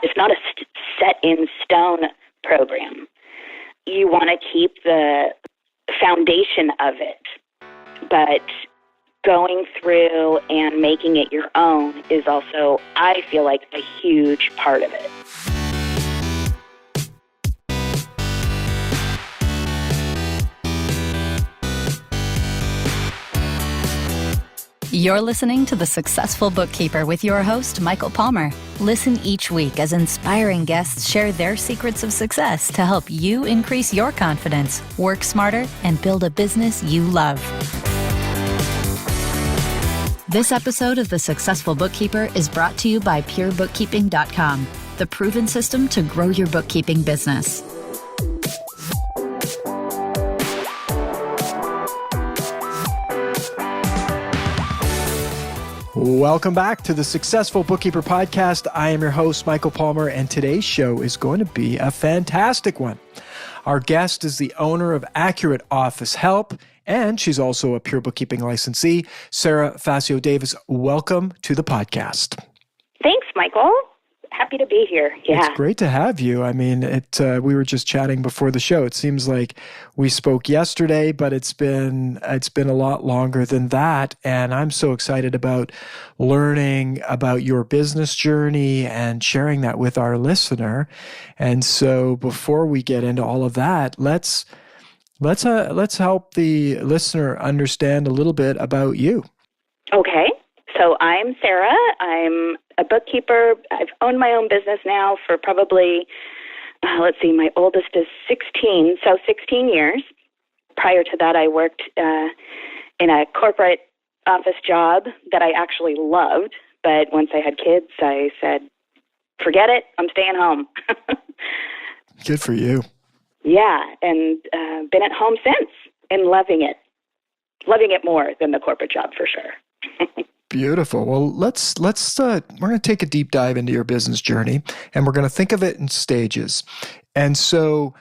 It's not a set in stone program. You want to keep the foundation of it, but going through and making it your own is also, I feel like, a huge part of it. You're listening to The Successful Bookkeeper with your host, Michael Palmer. Listen each week as inspiring guests share their secrets of success to help you increase your confidence, work smarter, and build a business you love. This episode of The Successful Bookkeeper is brought to you by PureBookkeeping.com, the proven system to grow your bookkeeping business. Welcome back to the Successful Bookkeeper Podcast. I am your host, Michael Palmer, and today's show is going to be a fantastic one. Our guest is the owner of Accurate Office Help, and she's also a Pure Bookkeeping licensee, Sarah Facio-Davis. Welcome to the podcast. Thanks, Michael. Happy to be here. Yeah. It's great to have you. I mean, we were just chatting before the show. It seems like we spoke yesterday, but it's been a lot longer than that. And I'm so excited about learning about your business journey and sharing that with our listener. And so before we get into all of that, let's help the listener understand a little bit about you. Okay. So I'm Sarah. I'm a bookkeeper. I've owned my own business now for probably, my oldest is 16, so 16 years. Prior to that, I worked in a corporate office job that I actually loved. But once I had kids, I said, forget it, I'm staying home. Good for you. Yeah, and been at home since and loving it. Loving it more than the corporate job for sure. Beautiful. Well, we're going to take a deep dive into your business journey, and we're going to think of it in stages. And so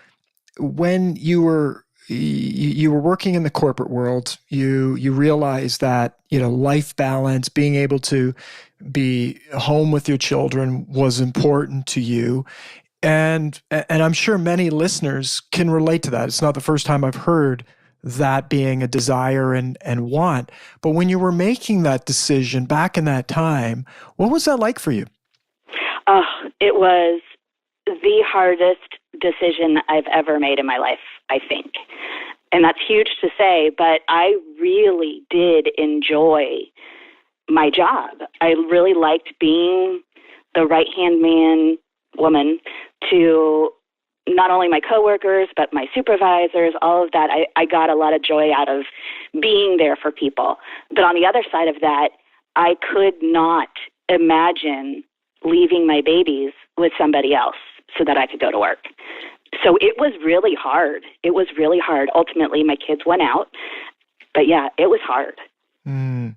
when you were working in the corporate world, you realized that, life balance, being able to be home with your children was important to you. And I'm sure many listeners can relate to that. It's not the first time I've heard that being a desire and want. But when you were making that decision back in that time, what was that like for you? It was the hardest decision I've ever made in my life, I think. And that's huge to say, but I really did enjoy my job. I really liked being the right-hand woman to not only my coworkers, but my supervisors, all of that. I got a lot of joy out of being there for people. But on the other side of that, I could not imagine leaving my babies with somebody else so that I could go to work. So it was really hard. It was really hard. Ultimately, my kids went out. But yeah, it was hard. Mm.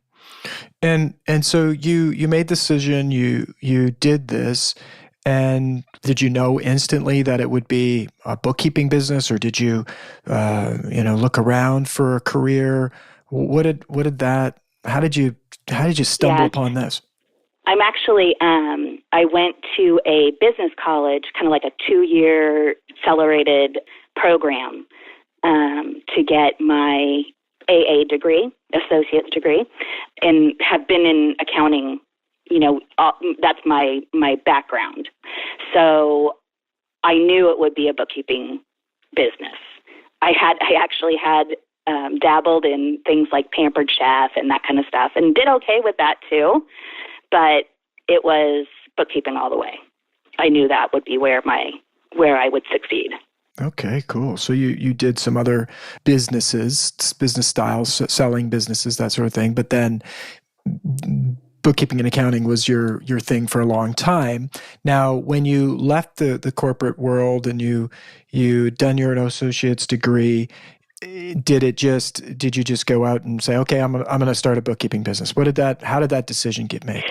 And so you made the decision, you did this. And did you know instantly that it would be a bookkeeping business, or did you, look around for a career? How did you stumble upon this? I'm actually, I went to a business college, kind of like a 2-year accelerated program, to get my AA degree, associate's degree, and have been in accounting. That's my background. So I knew it would be a bookkeeping business. I actually had dabbled in things like Pampered Chef and that kind of stuff, and did okay with that too. But it was bookkeeping all the way. I knew that would be where I would succeed. Okay, cool. So you did some other business styles, selling businesses, that sort of thing, but then bookkeeping and accounting was your thing for a long time. Now, when you left the corporate world and you done your associate's degree, did you just go out and say, okay, I'm going to start a bookkeeping business? How did that decision get made?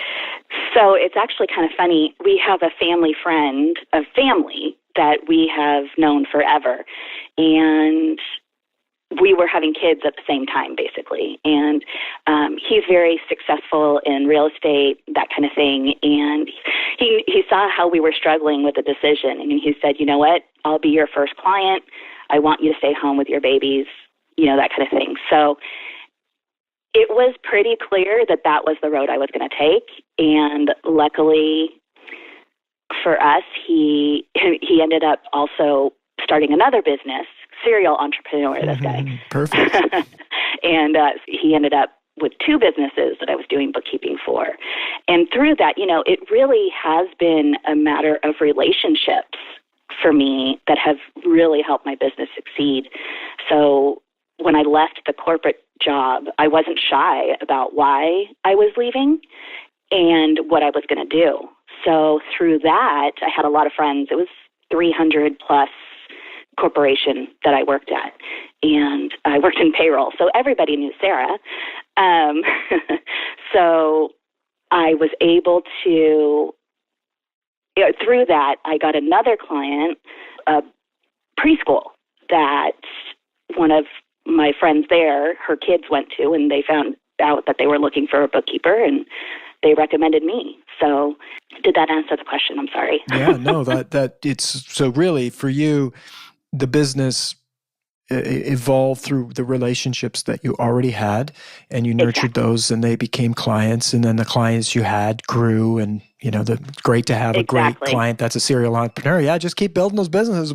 So it's actually kind of funny. We have a family that we have known forever. And we were having kids at the same time, basically. And he's very successful in real estate, that kind of thing. And he saw how we were struggling with the decision. And he said, you know what, I'll be your first client. I want you to stay home with your babies, that kind of thing. So it was pretty clear that that was the road I was going to take. And luckily for us, he ended up also starting another business. Serial entrepreneur, this guy. Perfect. And he ended up with 2 businesses that I was doing bookkeeping for. And through that, it really has been a matter of relationships for me that have really helped my business succeed. So when I left the corporate job, I wasn't shy about why I was leaving and what I was going to do. So through that, I had a lot of friends. It was 300 plus corporation that I worked at, and I worked in payroll, so everybody knew Sarah. So I was able to, through that, I got another client, a preschool that one of my friends there, her kids went to, and they found out that they were looking for a bookkeeper, and they recommended me. So did that answer the question? I'm sorry. Yeah, no, that it's so really for you, the business evolved through the relationships that you already had, and you nurtured those, and they became clients, and then the clients you had grew, and great to have a great client that's a serial entrepreneur. Yeah, just keep building those businesses.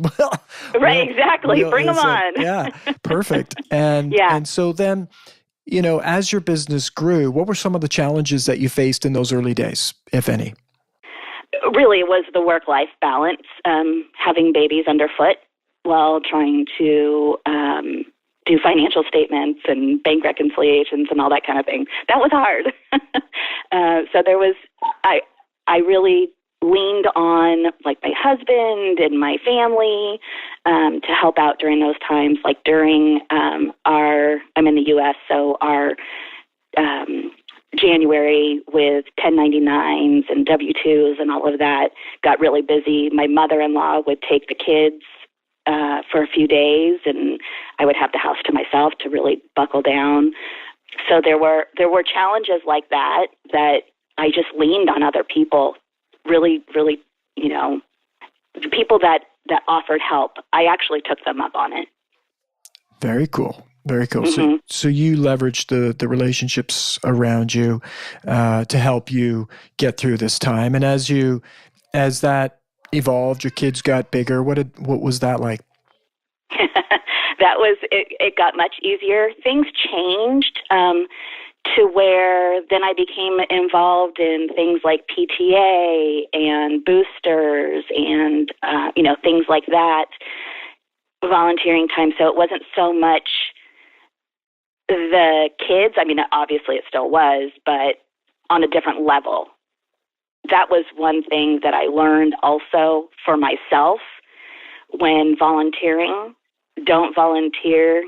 Right, exactly. Bring them on. Yeah, perfect. And and so then, as your business grew, what were some of the challenges that you faced in those early days, if any? Really, it was the work-life balance, having babies underfoot while trying to do financial statements and bank reconciliations and all that kind of thing. That was hard. So there was, I really leaned on like my husband and my family to help out during those times. Like during I'm in the U.S., so our January with 1099s and W-2s and all of that got really busy. My mother-in-law would take the kids for a few days, and I would have the house to myself to really buckle down. So there were challenges like that I just leaned on other people. Really, really, the people that offered help, I actually took them up on it. Very cool. Very cool. Mm-hmm. So you leveraged the relationships around you to help you get through this time. And as that evolved, your kids got bigger. What was that like? It got much easier. Things changed to where then I became involved in things like PTA and boosters and things like that, volunteering time. So it wasn't so much the kids. I mean, obviously it still was, but on a different level. That was one thing that I learned also for myself when volunteering. Don't volunteer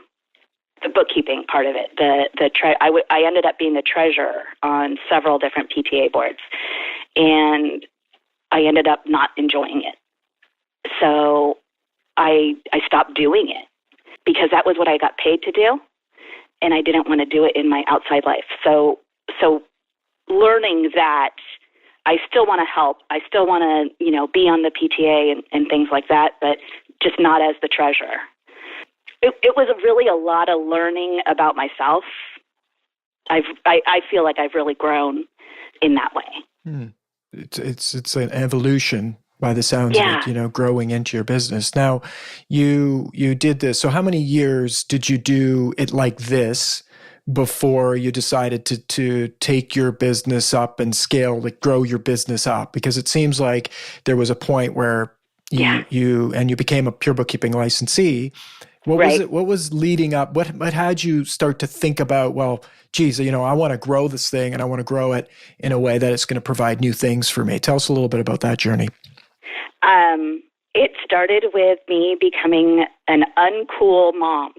the bookkeeping part of it. I ended up being the treasurer on several different PTA boards, and I ended up not enjoying it. So I stopped doing it because that was what I got paid to do, and I didn't want to do it in my outside life. So learning that I still want to help. I still want to, be on the PTA and things like that, but just not as the treasurer. It was really a lot of learning about myself. I feel like I've really grown in that way. It's an evolution by the sounds of it, growing into your business. Now, you did this. So how many years did you do it like this before you decided to take your business up and scale, like grow your business up? Because it seems like there was a point where you became a pure bookkeeping licensee. What was leading up? What had you start to think about, well, geez, I want to grow this thing and I want to grow it in a way that it's going to provide new things for me. Tell us a little bit about that journey. It started with me becoming an uncool mom.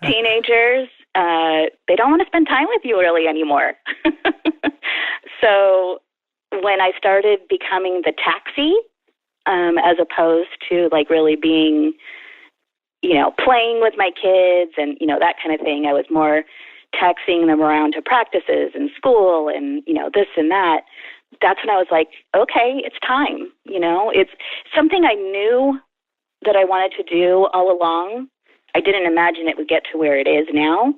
Teenagers, they don't want to spend time with you really anymore. So when I started becoming the taxi, as opposed to like really being, playing with my kids and, that kind of thing. I was more texting them around to practices and school and, this and that. That's when I was like, okay, it's time. It's something I knew that I wanted to do all along. I didn't imagine it would get to where it is now,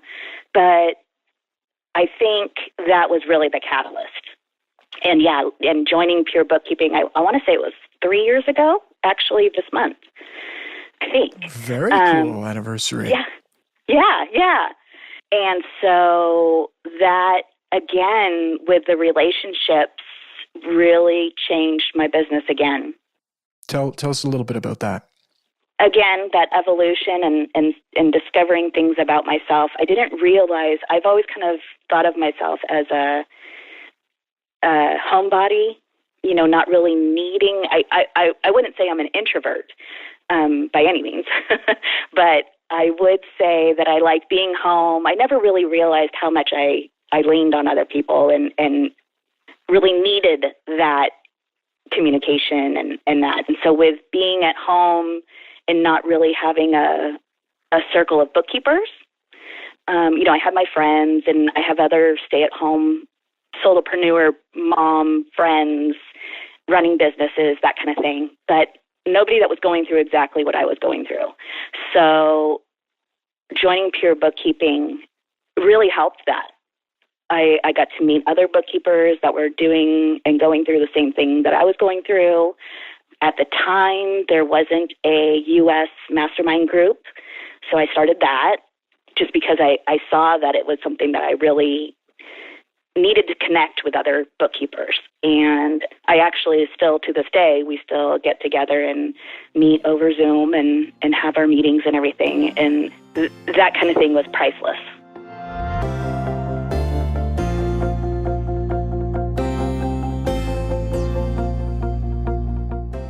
but I think that was really the catalyst. And and joining Pure Bookkeeping, I want to say it was 3 years ago, actually this month, I think. Very cool anniversary. Yeah. And so that, again, with the relationships, really changed my business again. Tell us a little bit about that. Again, that evolution and discovering things about myself. I didn't realize, I've always kind of thought of myself as a homebody, not really needing, I wouldn't say I'm an introvert by any means, but I would say that I like being home. I never really realized how much I leaned on other people and really needed that communication and that. And so with being at home and not really having a circle of bookkeepers, I have my friends and I have other stay-at-home solopreneur mom friends running businesses, that kind of thing, but nobody that was going through exactly what I was going through. So joining Pure Bookkeeping really helped that. I got to meet other bookkeepers that were doing and going through the same thing that I was going through. At the time, there wasn't a U.S. Mastermind group, so I started that just because I saw that it was something that I really needed to connect with other bookkeepers. And I actually still, to this day, we still get together and meet over Zoom and have our meetings and everything. And that kind of thing was priceless.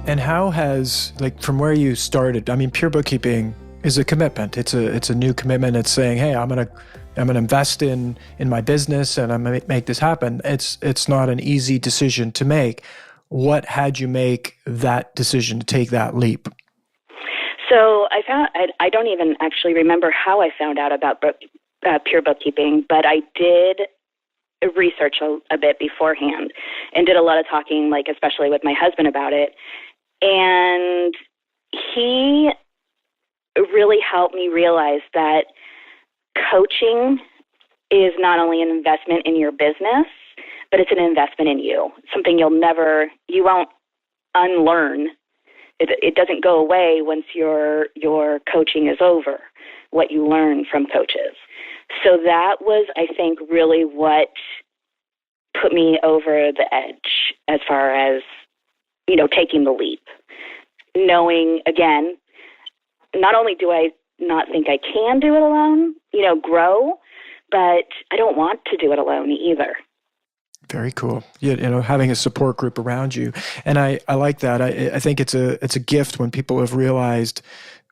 And how has, from where you started, Pure Bookkeeping is a commitment. It's a new commitment. It's saying, hey, I'm gonna invest in my business and I'm gonna make this happen. It's not an easy decision to make. What had you make that decision to take that leap? So I don't even actually remember how I found out about Pure Bookkeeping, but I did research a bit beforehand and did a lot of talking, especially with my husband about it. And he really helped me realize that coaching is not only an investment in your business, but it's an investment in you. Something you won't unlearn. It doesn't go away once your coaching is over, what you learn from coaches. So that was, I think, really what put me over the edge as far as, taking the leap. Knowing, again, not only do I not think I can do it alone, grow, but I don't want to do it alone either. Very cool. Having a support group around you. And I like that. I think it's a gift when people have realized,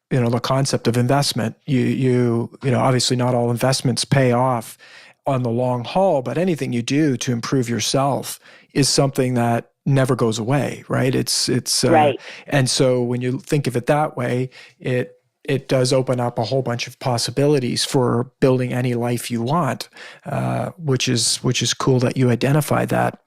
the concept of investment. You obviously not all investments pay off on the long haul, but anything you do to improve yourself is something that never goes away, right? It's right. And so when you think of it that way, it does open up a whole bunch of possibilities for building any life you want, which is cool that you identify that.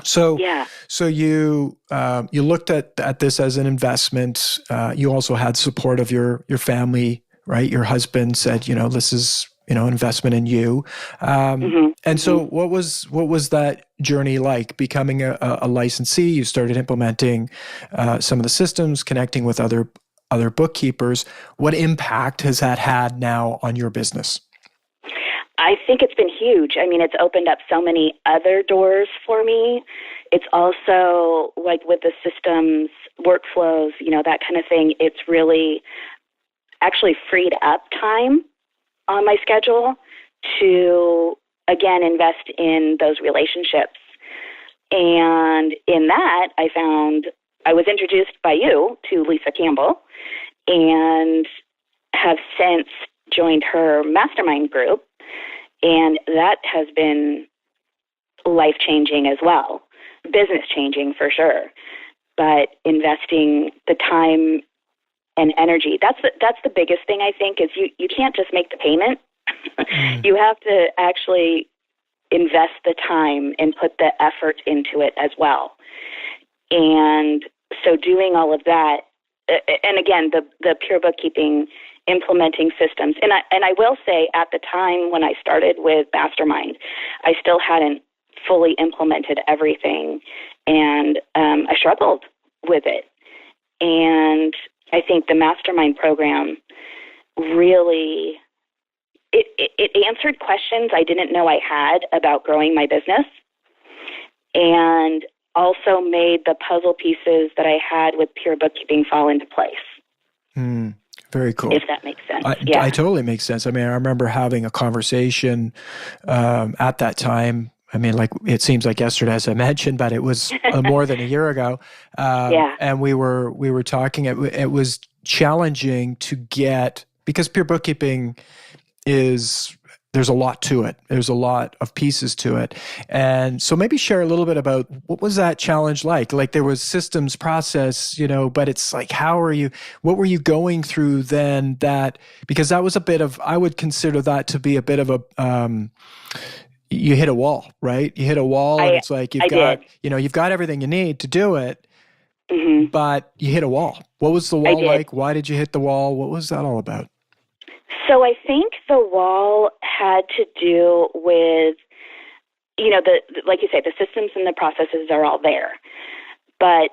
So, yeah. So you looked at this as an investment. You also had support of your family, right? Your husband said, this is investment in you. And so, what was that journey like? Becoming a licensee, you started implementing some of the systems, connecting with other bookkeepers. What impact has that had now on your business? I think it's been huge. It's opened up so many other doors for me. It's also with the systems, workflows, that kind of thing. It's really actually freed up time on my schedule to, again, invest in those relationships. And in that, I found I was introduced by you to Lisa Campbell and have since joined her Mastermind group. And that has been life-changing as well, business-changing for sure. But investing the time and energy. That's the biggest thing, I think, is you can't just make the payment. You have to actually invest the time and put the effort into it as well. And so doing all of that, and again, the pure bookkeeping, implementing systems. And I will say, at the time when I started with Mastermind, I still hadn't fully implemented everything, and I struggled with it. And I think the Mastermind program really, it answered questions I didn't know I had about growing my business, and also made the puzzle pieces that I had with pure bookkeeping fall into place. Very cool. If that makes sense. I totally makes sense. I mean, I remember having a conversation at that time. I mean, like, it seems like yesterday, as I mentioned, but it was more than a year ago. And we were talking. It was challenging to get, because pure bookkeeping there's a lot to it. There's a lot of pieces to it. And so maybe share a little bit about what was that challenge like? Like, there was systems, process, but it's like, what were you going through then because that was a bit of, I would consider that to be a bit of a, you hit a wall, right? You hit a wall, and it's like, you've got everything you need to do it, but you hit a wall. What was the wall like? Why did you hit the wall? What was that all about? So I think the wall had to do with, like you say, the systems and the processes are all there. But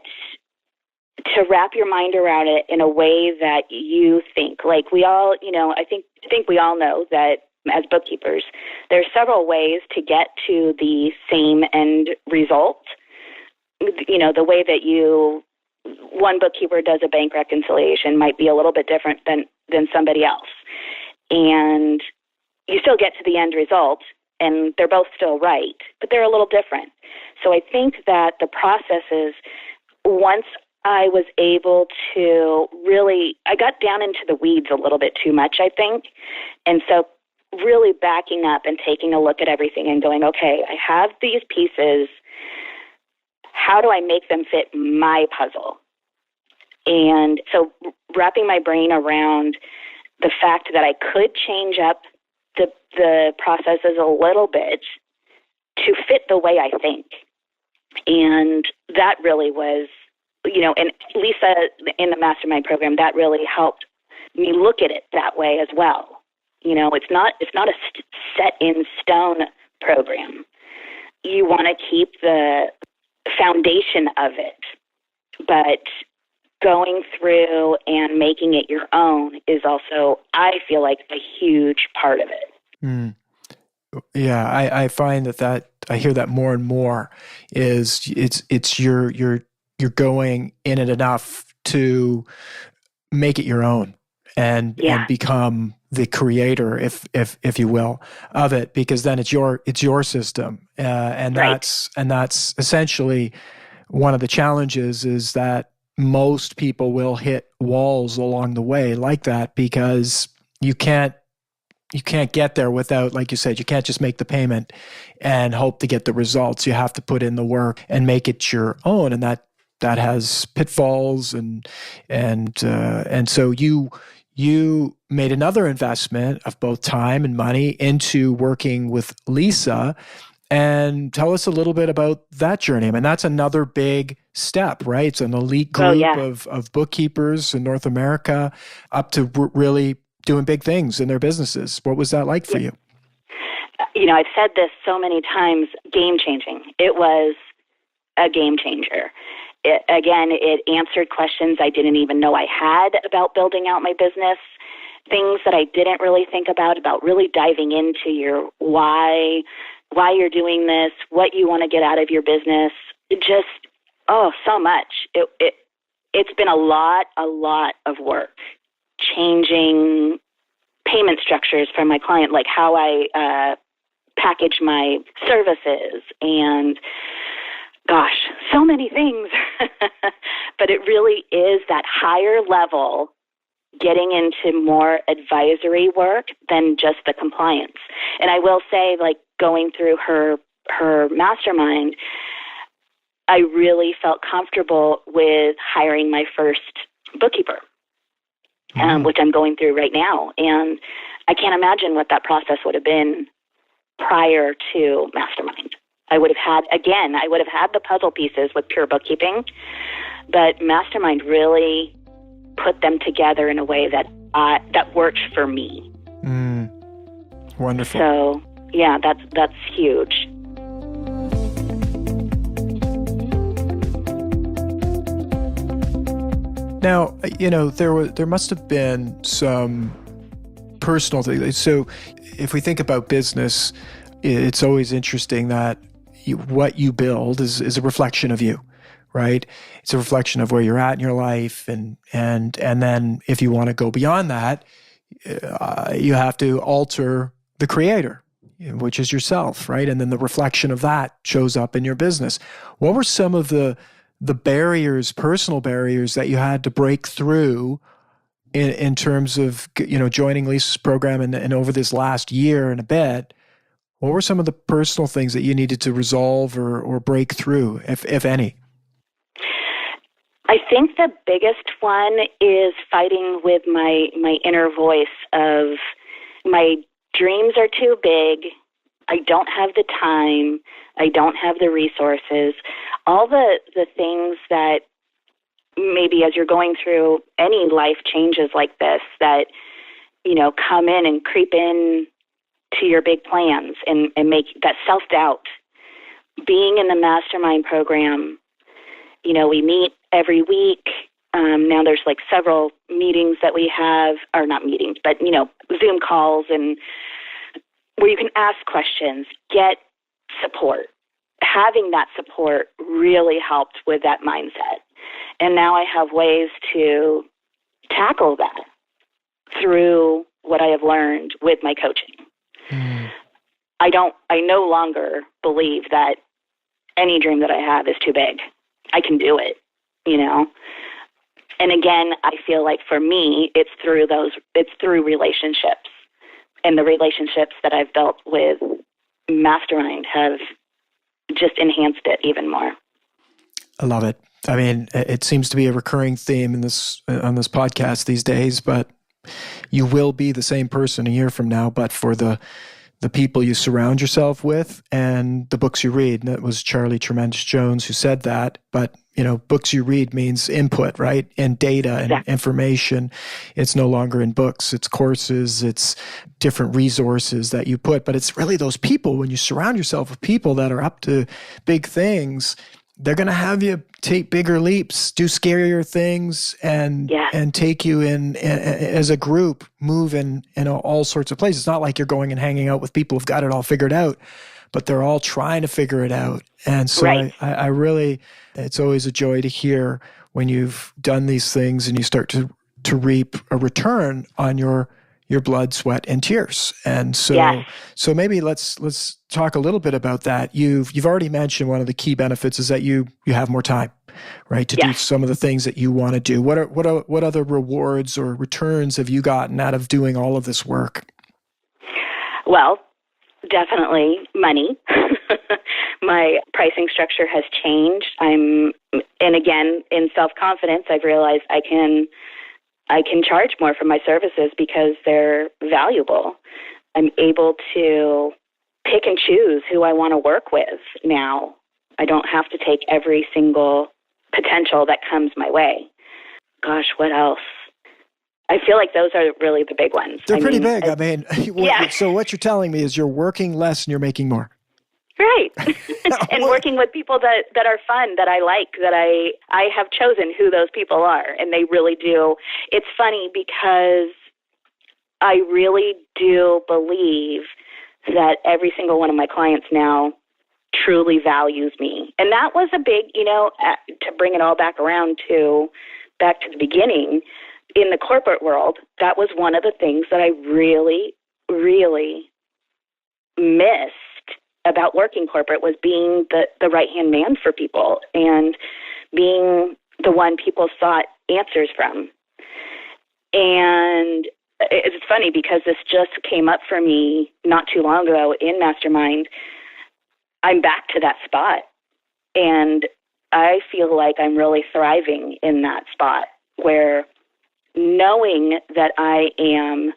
to wrap your mind around it in a way that you think, like we all, I think we all know that as bookkeepers, there are several ways to get to the same end result. The way that one bookkeeper does a bank reconciliation might be a little bit different than somebody else. And you still get to the end result, and they're both still right, but they're a little different. So I think that the processes, once I was able to I got down into the weeds a little bit too much, I think. And so really backing up and taking a look at everything and going, okay, I have these pieces. How do I make them fit my puzzle? And so wrapping my brain around the fact that I could change up the processes a little bit to fit the way I think. And that really was, and Lisa in the Mastermind program, that really helped me look at it that way as well. It's not a set in stone program. You want to keep the foundation of it, but going through and making it your own is also, I feel like, a huge part of it. Yeah, I find that I hear that more and more. Is it's you're going in it enough to make it your own and become the creator, if you will, of it, because then it's your system, and that's essentially one of the challenges, is that most people will hit walls along the way like that, because you can't get there without, like you said, you can't just make the payment and hope to get the results. You have to put in the work and make it your own, and that has pitfalls, and so you made another investment of both time and money into working with Lisa. And tell us a little bit about that journey. I mean, that's another big step, right? It's an elite group of bookkeepers in North America, up to really doing big things in their businesses. What was that like for you? I've said this so many times, game-changing. It was a game changer. It answered questions I didn't even know I had about building out my business, things that I didn't really think about really diving into your why you're doing this, what you want to get out of your business. Just, so much. It's been a lot of work, changing payment structures for my client, like how I package my services, and gosh, so many things. But it really is that higher level, getting into more advisory work than just the compliance. And I will say, like, going through her Mastermind, I really felt comfortable with hiring my first bookkeeper. which I'm going through right now. And I can't imagine what that process would have been prior to Mastermind. I would have had the puzzle pieces with pure bookkeeping, but Mastermind really put them together in a way that worked for me. Wonderful. So, yeah, that's huge. Now, there must have been some personal things. So if we think about business, it's always interesting that what you build is a reflection of you, right? It's a reflection of where you're at in your life. And then if you want to go beyond that, you have to alter the creator, which is yourself, right? And then the reflection of that shows up in your business. What were some of the barriers, personal barriers that you had to break through in terms of, joining Lisa's program and over this last year and a bit? What were some of the personal things that you needed to resolve or break through, if any? I think the biggest one is fighting with my inner voice of my dreams are too big. I don't have the time. I don't have the resources. All the things that maybe as you're going through any life changes like this that, come in and creep in to your big plans and make that self-doubt. Being in the Mastermind program, we meet every week. Now there's like several meetings that we have, or not meetings, but, Zoom calls and where you can ask questions, get support. Having that support really helped with that mindset. And now I have ways to tackle that through what I have learned with my coaching. I no longer believe that any dream that I have is too big. I can do it, And again, I feel like for me, it's through relationships. And the relationships that I've built with Mastermind have just enhanced it even more. I love it. I mean, it seems to be a recurring theme on this podcast these days, but you will be the same person a year from now, but for the people you surround yourself with and the books you read. And that was Charlie Tremendous Jones who said that. But, books you read means input, right? And data and information. It's no longer in books. It's courses. It's different resources that you put. But it's really those people, when you surround yourself with people that are up to big things, they're going to have you take bigger leaps, do scarier things, and take you in as a group, move in all sorts of places. It's not like you're going and hanging out with people who've got it all figured out, but they're all trying to figure it out. And so I really, it's always a joy to hear when you've done these things and you start to reap a return on your blood, sweat, and tears. And so maybe let's talk a little bit about that. You've already mentioned one of the key benefits is that you have more time, right, to do some of the things that you want to do. What other rewards or returns have you gotten out of doing all of this work? Well, definitely money. My pricing structure has changed. And again, in self-confidence, I've realized I can charge more for my services because they're valuable. I'm able to pick and choose who I want to work with now. I don't have to take every single potential that comes my way. Gosh, what else? I feel like those are really the big ones. They're pretty big. So what you're telling me is you're working less and you're making more. Right. And working with people that are fun, that I like, that I have chosen who those people are, and they really do. It's funny because I really do believe that every single one of my clients now truly values me. And that was a big, to bring it all back to the beginning, in the corporate world, that was one of the things that I really, really missed about working corporate, was being the right-hand man for people and being the one people sought answers from. And it's funny because this just came up for me not too long ago in Mastermind. I'm back to that spot, and I feel like I'm really thriving in that spot where knowing that I am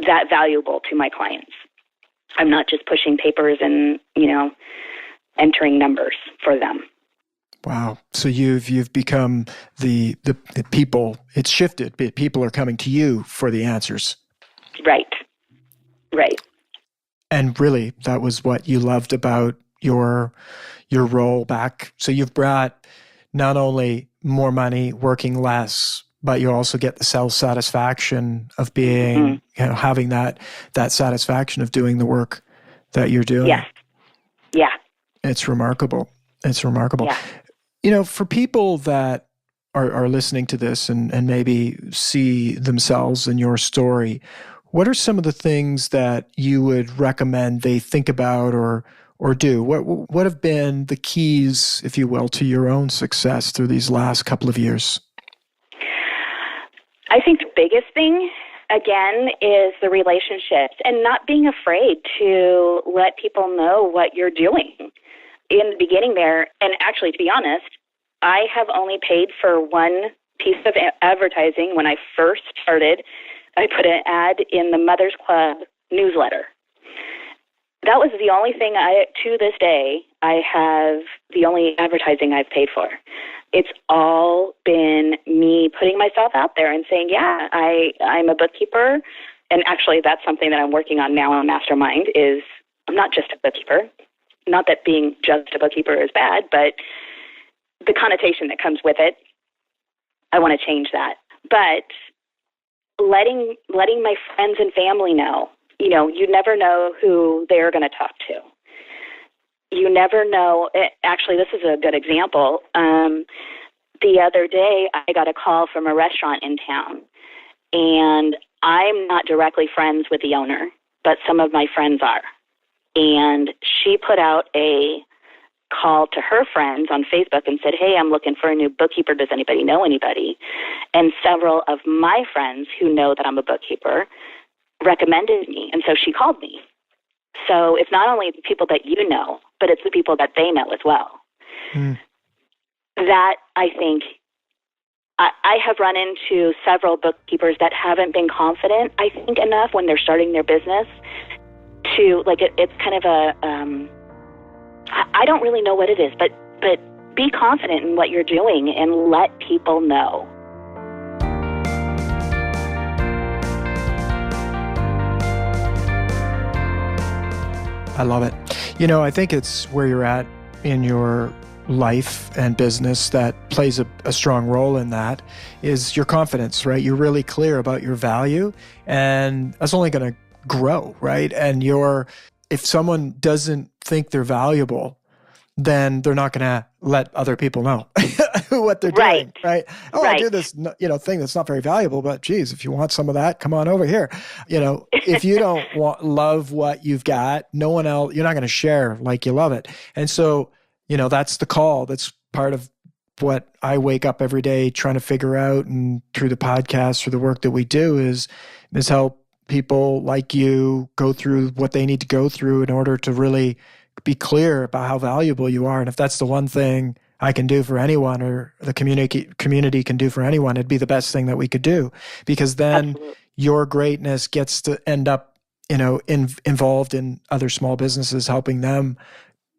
that valuable to my clients. I'm not just pushing papers and, entering numbers for them. Wow. So you've become the people. It's shifted. People are coming to you for the answers. Right. And really, that was what you loved about your role back. So you've brought not only more money, working less, but you also get the self-satisfaction of being, having that satisfaction of doing the work that you're doing. Yes. Yeah. It's remarkable. Yeah. For people that are listening to this and maybe see themselves in your story, what are some of the things that you would recommend they think about or do? What have been the keys, if you will, to your own success through these last couple of years? I think the biggest thing, again, is the relationships and not being afraid to let people know what you're doing. In the beginning there, and actually, to be honest, I have only paid for one piece of advertising when I first started. I put an ad in the Mother's Club newsletter. That was the only thing to this day, I have the only advertising I've paid for. It's all been me putting myself out there and saying, yeah, I'm a bookkeeper. And actually, that's something that I'm working on now on Mastermind is I'm not just a bookkeeper. Not that being just a bookkeeper is bad, but the connotation that comes with it, I want to change that. But letting my friends and family know, you never know who they're going to talk to. You never know. Actually, this is a good example. The other day, I got a call from a restaurant in town, and I'm not directly friends with the owner, but some of my friends are. And she put out a call to her friends on Facebook and said, hey, I'm looking for a new bookkeeper. Does anybody know anybody? And several of my friends who know that I'm a bookkeeper recommended me. And so she called me. So it's not only the people that you know, but it's the people that they know as well. That, I think, I have run into several bookkeepers that haven't been confident, I think, enough when they're starting their business to, it's kind of I don't really know what it is, but be confident in what you're doing and let people know. I love it. I think it's where you're at in your life and business that plays a strong role in that is your confidence, right? You're really clear about your value, and that's only going to grow, right? And if someone doesn't think they're valuable, then they're not going to let other people know what they're doing, right? Oh, right. I do this, thing that's not very valuable, but geez, if you want some of that, come on over here. If you don't love what you've got, no one else, you're not going to share like you love it. And so, that's the call. That's part of what I wake up every day trying to figure out, and through the podcast, through the work that we do is help people like you go through what they need to go through in order to really be clear about how valuable you are. And if that's the one thing I can do for anyone, or the community can do for anyone, it'd be the best thing that we could do, because then Absolutely. Your greatness gets to end up, involved in other small businesses, helping them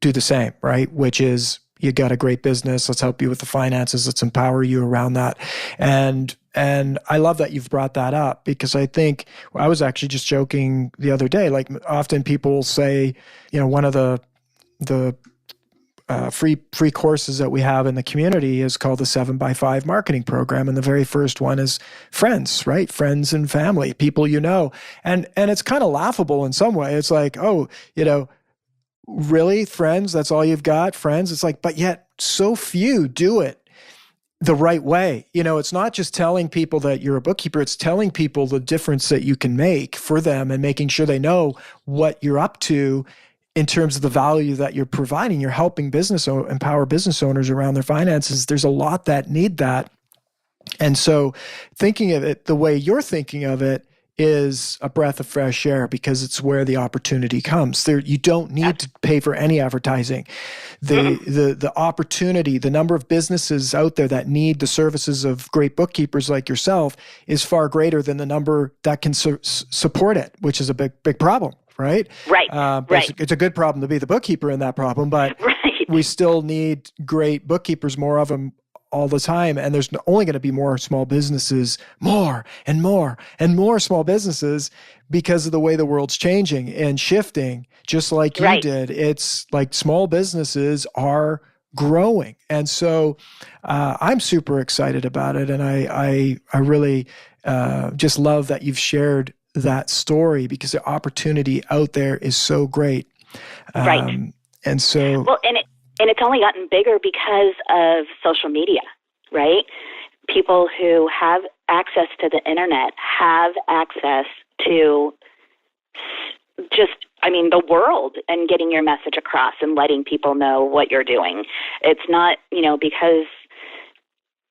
do the same, right? Which is, you got a great business. Let's help you with the finances. Let's empower you around that. And I love that you've brought that up, because I think I was actually just joking the other day. Like, often people say, one of the free courses that we have in the community is called the 7x5 marketing program. And the very first one is friends, right? Friends and family, people And it's kind of laughable in some way. It's like, oh, really? Friends? That's all you've got? Friends? It's like, but yet so few do it the right way. It's not just telling people that you're a bookkeeper, it's telling people the difference that you can make for them and making sure they know what you're up to in terms of the value that you're providing. You're helping empower business owners around their finances. There's a lot that need that. And so thinking of it the way you're thinking of it is a breath of fresh air because it's where the opportunity comes. There, you don't need to pay for any advertising. The opportunity, the number of businesses out there that need the services of great bookkeepers like yourself is far greater than the number that can support it, which is a big problem, right? Right. Right. It's a good problem to be the bookkeeper in that problem, but we still need great bookkeepers, more of them all the time. And there's only going to be more small businesses, more and more and more small businesses because of the way the world's changing and shifting, just like you did. It's like small businesses are growing. And so I'm super excited about it. And I really just love that you've shared that story because the opportunity out there is so great. And so... Well, and it's only gotten bigger because of social media, right? People who have access to the internet have access to the world and getting your message across and letting people know what you're doing. It's not, because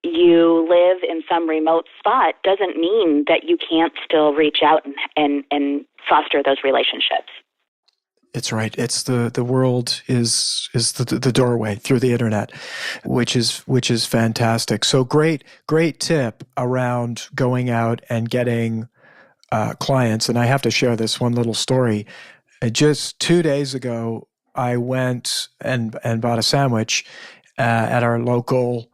you live in some remote spot doesn't mean that you can't still reach out and foster those relationships. It's right. It's the world is the doorway through the internet, which is fantastic. So great tip around going out and getting clients. And I have to share this one little story. Just 2 days ago, I went and bought a sandwich at our local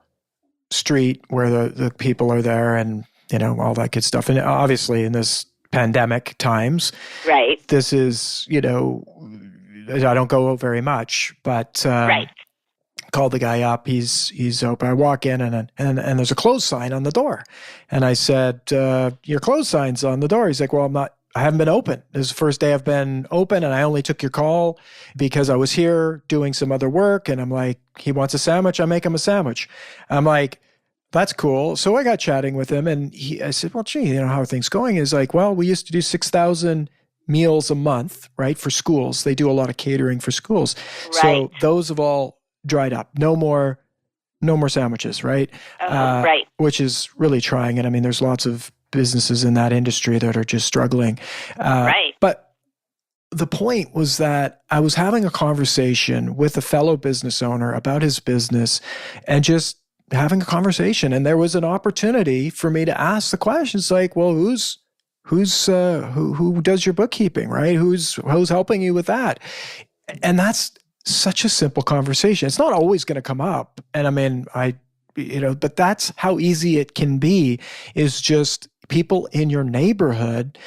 street where the people are there and all that good stuff. And obviously in this pandemic times. Right. This is, I don't go very much, but called the guy up. He's open. I walk in and there's a close sign on the door. And I said, your close sign's on the door. He's like, well, I haven't been open. This is the first day I've been open and I only took your call because I was here doing some other work. And I'm like, he wants a sandwich. I make him a sandwich. I'm like, that's cool. So I got chatting with him and I said, well, gee, how are things going? He's like, well, we used to do 6,000 meals a month, right? For schools. They do a lot of catering for schools. Right. So those have all dried up. No more sandwiches, right? Right. Which is really trying. And there's lots of businesses in that industry that are just struggling. Right. But the point was that I was having a conversation with a fellow business owner about his business and just having a conversation, and there was an opportunity for me to ask the questions like, well, who does your bookkeeping, right? Who's helping you with that? And that's such a simple conversation. It's not always going to come up. And but that's how easy it can be, is just people in your neighborhood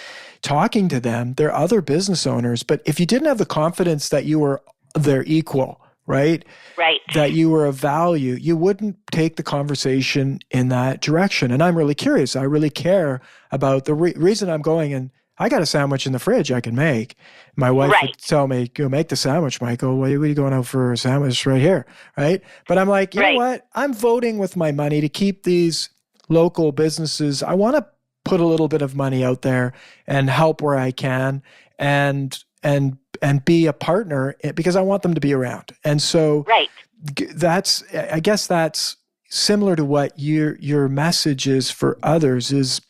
talking to them. They're other business owners, but if you didn't have the confidence that you were their equal, right? Right. That you were of value, you wouldn't take the conversation in that direction. And I'm really curious. I really care about the reason I'm going, and I got a sandwich in the fridge I can make. My wife would tell me, go make the sandwich, Michael. What are you going out for a sandwich right here? Right. But I'm like, you know what? I'm voting with my money to keep these local businesses. I want to put a little bit of money out there and help where I can and be a partner because I want them to be around. And so I guess that's similar to what your message is for others. Is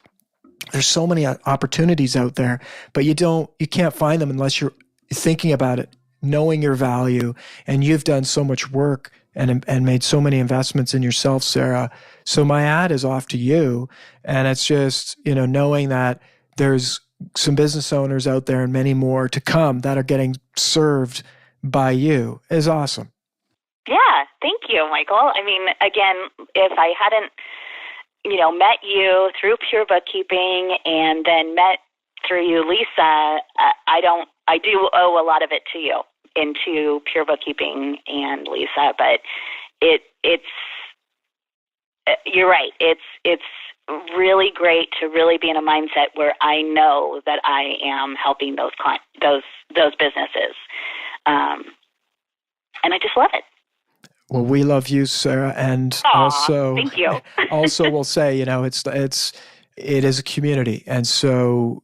there's so many opportunities out there, but you can't find them unless you're thinking about it, knowing your value. And you've done so much work and made so many investments in yourself, Sarah. So my ad is off to you. And it's just, knowing that there's some business owners out there and many more to come that are getting served by you is awesome. Yeah. Thank you, Michael. Again, if I hadn't, met you through Pure Bookkeeping and then met through you, Lisa, I do owe a lot of it to you, into Pure Bookkeeping and Lisa, but it's you're right. It's really great to really be in a mindset where I know that I am helping those businesses. And I just love it. Well, we love you, Sarah, and also, thank you. Also, we'll say, it is a community, and so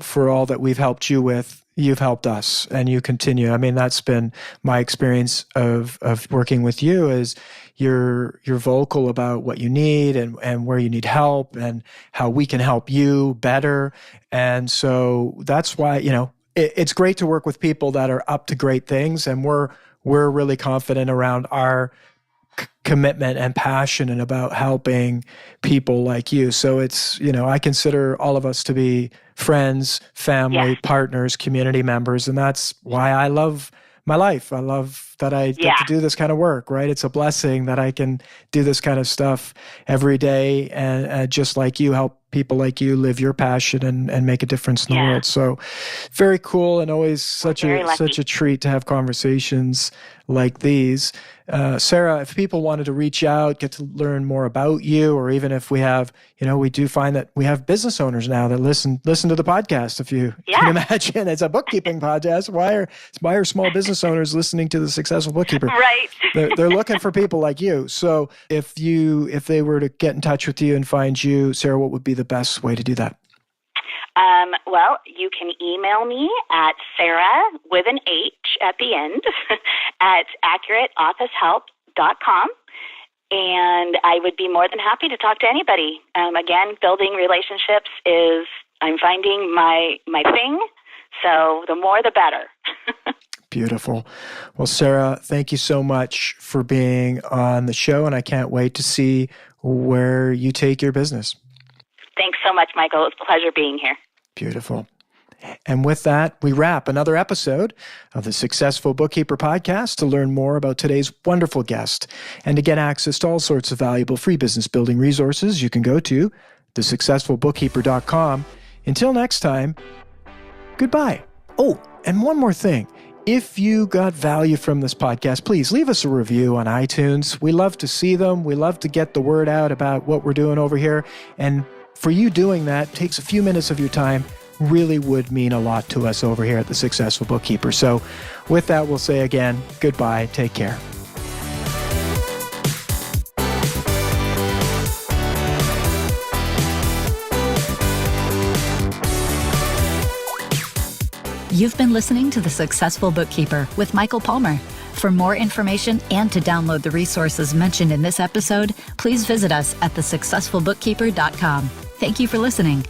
for all that we've helped you with, you've helped us, and you continue. I mean, that's been my experience of working with you, is you're vocal about what you need and where you need help and how we can help you better. And so that's why, it's great to work with people that are up to great things, and we're really confident around our commitment and passion and about helping people like you. So it's, I consider all of us to be friends, family, partners, community members. And that's why I love my life. I love that I get to do this kind of work, right? It's a blessing that I can do this kind of stuff every day and just like you, help people like you live your passion and make a difference in the world. So very cool, and always such a treat to have conversations like these. Sarah, if people wanted to reach out, get to learn more about you, or even if we have, we do find that we have business owners now that listen to the podcast. If you can imagine, it's a bookkeeping podcast. Why are small business owners listening to the Successful Bookkeeper? Right. They're looking for people like you. So if they were to get in touch with you and find you, Sarah, what would be the best way to do that? Well, you can email me at Sarah with an H at the end at accurateofficehelp.com. And I would be more than happy to talk to anybody. Again, building relationships is, I'm finding my thing. So the more, the better. Beautiful. Well, Sarah, thank you so much for being on the show, and I can't wait to see where you take your business. Thanks so much, Michael. It's a pleasure being here. Beautiful. And with that, we wrap another episode of the Successful Bookkeeper podcast. To learn more about today's wonderful guest and to get access to all sorts of valuable free business building resources, you can go to thesuccessfulbookkeeper.com. Until next time, goodbye. Oh, and one more thing. If you got value from this podcast, please leave us a review on iTunes. We love to see them. We love to get the word out about what we're doing over here. And for you doing that, takes a few minutes of your time, really would mean a lot to us over here at The Successful Bookkeeper. So with that, we'll say again, goodbye. Take care. You've been listening to The Successful Bookkeeper with Michael Palmer. For more information and to download the resources mentioned in this episode, please visit us at thesuccessfulbookkeeper.com. Thank you for listening.